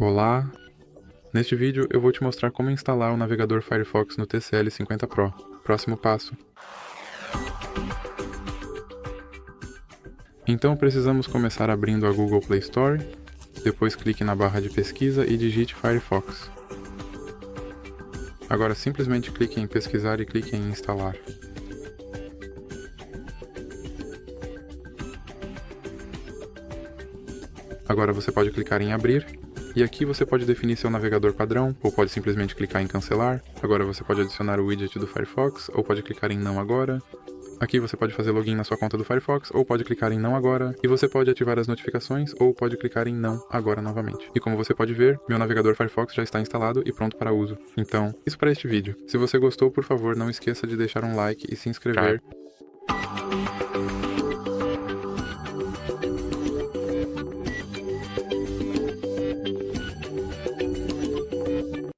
Olá! Neste vídeo eu vou te mostrar como instalar o navegador Firefox no TCL 50 Pro. Próximo passo. Então precisamos começar abrindo a Google Play Store, depois clique na barra de pesquisa e digite Firefox. Agora simplesmente clique em pesquisar e clique em instalar. Agora você pode clicar em abrir, e aqui você pode definir seu navegador padrão, ou pode simplesmente clicar em cancelar. Agora você pode adicionar o widget do Firefox, ou pode clicar em não agora. Aqui você pode fazer login na sua conta do Firefox, ou pode clicar em não agora. E você pode ativar as notificações, ou pode clicar em não agora novamente. E como você pode ver, meu navegador Firefox já está instalado e pronto para uso. Então, isso para este vídeo. Se você gostou, por favor, não esqueça de deixar um like e se inscrever.